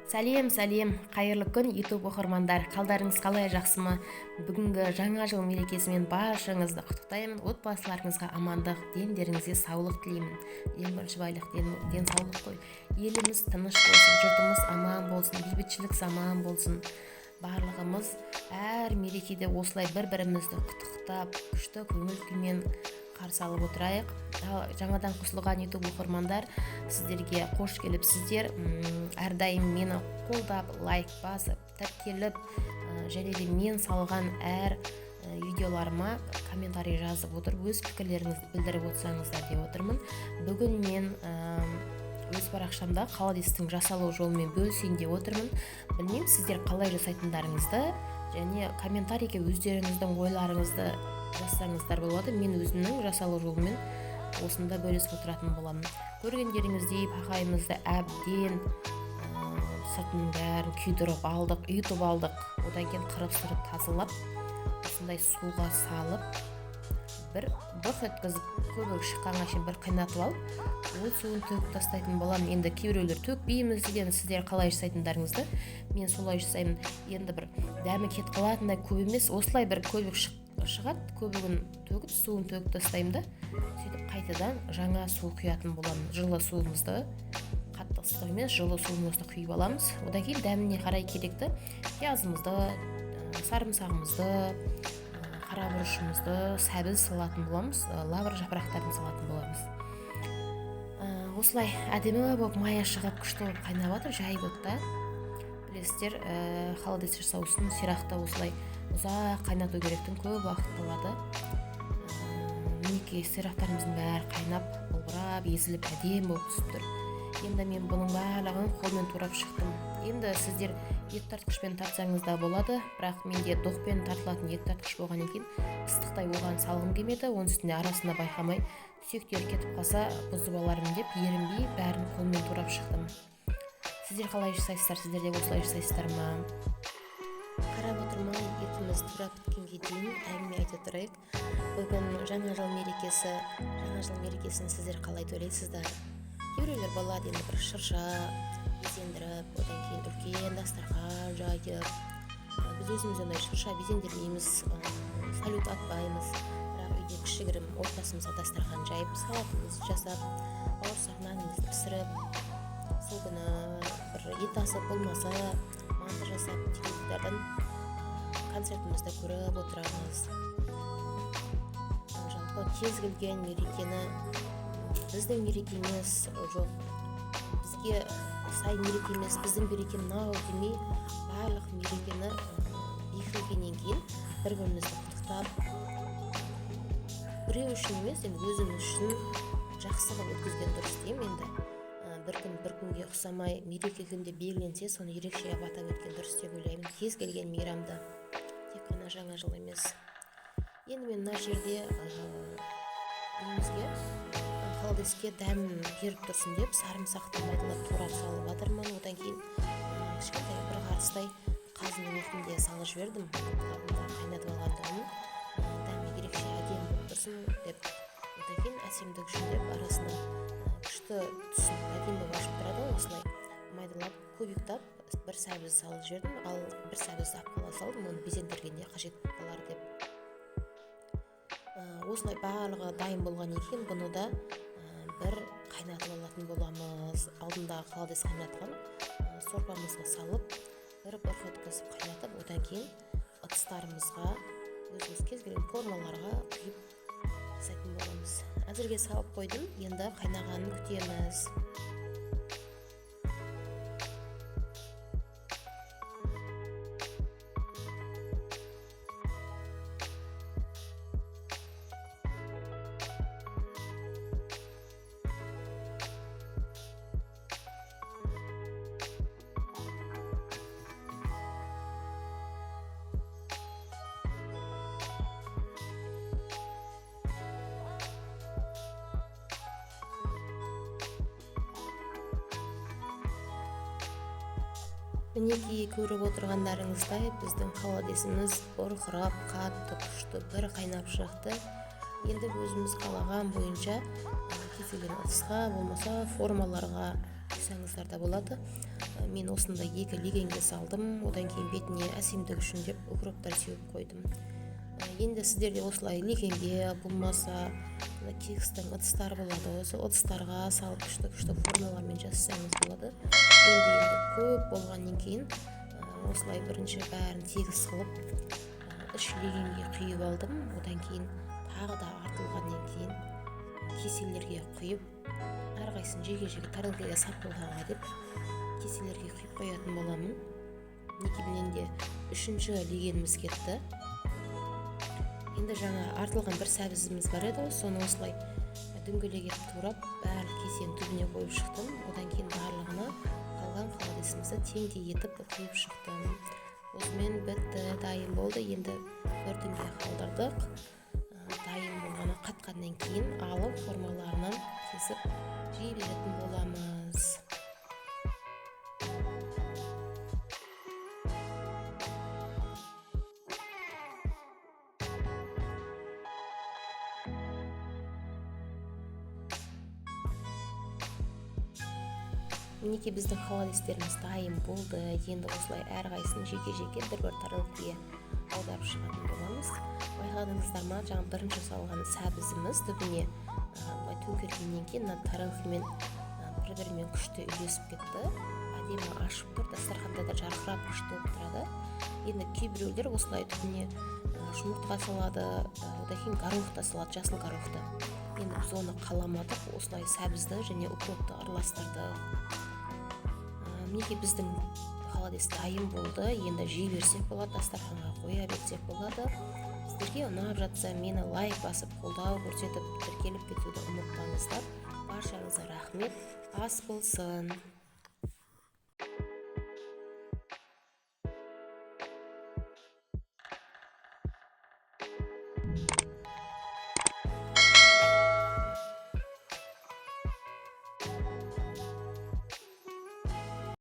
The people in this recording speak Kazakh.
Сәлем, қайырлы күн YouTube оқырмандар. Қалдарыңыз қалай, жақсымы? Бүгінгі жаңа жыл мерекесімен баршаңызды құттықтаймын. Отбасыларыңызға амандық, дендеріңізге саулық тілеймін. Ең бірінші байлық денсаулық қой. Еліміз тыныш болсын, жұртымыз аман болсын, бейбітшілік заман болсын. Барлығымыз әр мерекеде осылай бір-бірімізді құттықтап, күшті көңіл күймен қарсы алып отырайық. Жаңадан қосылған YouTube оқырмандар, сіздерге қош келіпсіздер. Әрдайым мені қолдап, лайк басып, тіркеліп, және де мен салған әр видеоларыма комментарий жазып отырып, өз пікірлеріңізді білдіріп отырсаңыздар деп отырмын. Бүгін мен өз парақшамда холодестің жасалу жолымен бөлісейін деп отырмын. Білмеймін, сіздер қалай жасайтындарыңызды және комментарийге өздеріңіздің ойларыңызды жазсаңыздар болады. Мен өзімнің жасалу жолымен осында бөлісіп отыратын боламын. Көргендеріңіздей пақайымызды әбден сыртының бәрін күйдіріп алдық, үйітіп алдық. Одан кейін қырып-сырып тазалап, осындай суға салып, бір бұрқ еткізіп, көбік шыққанға шейін бір қайнатып алып, ол суын төгіп тастайтын боламын. Енді кейбіреулер төкпейміз деген, сіздер қалай жасайтындарыңызды мен солай жасаймын. Енді бір дәмі кетіп қалатындай көп емес, осылай бір көбік шығады, көбігін төгіп, суын төгіп тастаймын да, сөйтіп қайтадан жаңа су құятын боламын. Жылы суымызды, қатты ыстық емес, жылы суымызды құйып аламыз. Одан кейін дәміне қарай керекті пиязымызды, сарымсағымызды, қара бұрышымызды, сәбіз салатын боламыз, лавр жапырақтарын салатын боламыз. Осылай әдемі болып мая шығып, күшті болып қайнап жатыр, жайып отта. Білесіздер, холодец жасау үшін сирақта осылай ұзақ қайнату керектің, көп уақыт алады. Мінекей сирақтарымыздың бәрі қайнап, бұлғырап, езіліп, әдемі болып түсіп тұр. Енді мен бұның барлығын қолмен турап шықтым. Енді сіздер ет тартқышпен тартсаңыз да болады, бірақ менде доқпен тартылатын ет тартқыш болған екен, ыстықтай оған салғым келмеді. Оның үстінде арасында байқамай сүйектері кетіп қалса бұзып алармын деп, ерінбей бәрін қолмен турап шықтым. Сіздер қалай жасайсыздар? Сіздер де осылай жасайсыздар ма? Қарап отырмай етіміз турап біткенге дейін әңгіме айта тұрайық. Бүгін жаңа жыл мерекесін сіздер қалай тойлайсыздар? Кейбіреулер болады, енді бір шырша безендіріп, одан кейін үлкен дастархан жайып. Біз өзіміз ондай шырша безендірмейміз, салют атпаймыз. Бірақ үйде кішігірім отбасымызға дастархан жайып, салатымызды жасап, бауырсақ нанымызды пісіріп, сол күні бір ет асып болмаса манты жасап, теледидардан концертімізді көріп отырамыз. Жалпы кез келген мерекені біздің мереке емес, жоқ, бізге сай мереке емес, біздің мереке мынау демей, барлық мерекені бекітілгеннен кейін бір-бірімізді құттықтап, біреу үшін емес, өзіміз үшін жақсы қылып өткізген дұрыс деймін. Енді бір күнге ұқсамай мереке күнде белгіленсе, соны ерекше атап өткен дұрыс деп ойлаймын. Кез келген мейрамды, тек қана жаңа жыл емес. Енді мен мына жерде холодеске дәм беріп тұрсын деп сарымсақты майдалап турап салып жатырмын. Одан кейін кішкентай бір қарыстай қазының етінде салып жібердім. Қайнатып алғандығын дәмі ерекше әдемі болып тұрсын деп. Одан кейін әсемдік үшін деп арасына күшті түсін әдемі ашып тұрады. Осылай майдалап, көбіктап бір сәбіз салып жібердім. Ал бір сәбіз апқала салдым, оны безендіргенде қажет болар деп. Осылай барлығы дайын болған екен, бұны да бір қайнатып алатын боламыз. Алдында холодес қайнатқан сорпамызға салып, бір бұрқ еткізіп қайнатып, одан кейін ыдыстарымызға, өзіміз кез келген формаларға құйып жасайтын боламыз. Әзірге салып қойдым, енді қайнағанын күтеміз. Мінекей көріп отырғандарыңыздай біздің холодесіміз бұрқырап, қатты күшті бір қайнап шықты. Енді өзіміз қалаған бойынша кез келген ыдысқа, болмаса формаларға қойсаңыздар да болады. Мен осындай 2 легенге салдым. Одан кейін бетіне әсемдік үшін деп укроптар сеуіп қойдым. Енді сіздерде осылай легенге болмаса кекстің ыдыстары болады. Осы ыдыстарға салып күшті формалармен жасасаңыз болады. Енді көп болғаннан кейін осылай бірінші бәрін тегіс қылып үш легенге құйып алдым. Одан кейін тағы да артылғаннан кейін кеселерге құйып, әрқайсысын жеке тарелкаға сапылғаға деп кеселерге құйып қоятын боламын. Некеменен де үшінші легеніміз кетті. Енді жаңа артылған бір сәбізіміз бар еді, соны осылай дөңгелек етіп турап, барлық кесенің түбіне қойып шықтым. Одан кейін барлығына қалған холодесімізді теңдей етіп құйып шықтым. Осымен бітті, дайын болды. Енді бірдеңге қалдырдық. Дайын болғаны қатқаннан кейін алып формаларынан кесіп жей беретін боламыз. Мінекей біздің холодестеріміз дайын болды. Енді осылай әрқайсысын жеке бір тарелкаға аударып шығатын боламыз. Байқадыңыздар ма, жаңа бірінші салған сәбізіміз түбіне былай төңкергеннен кейін тарелкамен бір-бірімен күшті үйлесіп кетті. Әдемі ашып тұр, дастарханда да жарқырап күшті болып тұрады. Енді кейбіреулер осылай түбіне жұмыртқа салады, одан кейін горох та салады, жасыл горохты. Енді біз оны қаламадық, осылай сәбізді және укропты араластырдық. Мінекей біздің холодес дайын болды. Енді жей берсек болады, дастарханға қоя берсек болады. Сіздерге ұнап жатса, мені лайк басып, қолдау көрсетіп, тіркеліп кетуді ұмытпаңыздар. Баршаңызға рахмет. Ас болсын.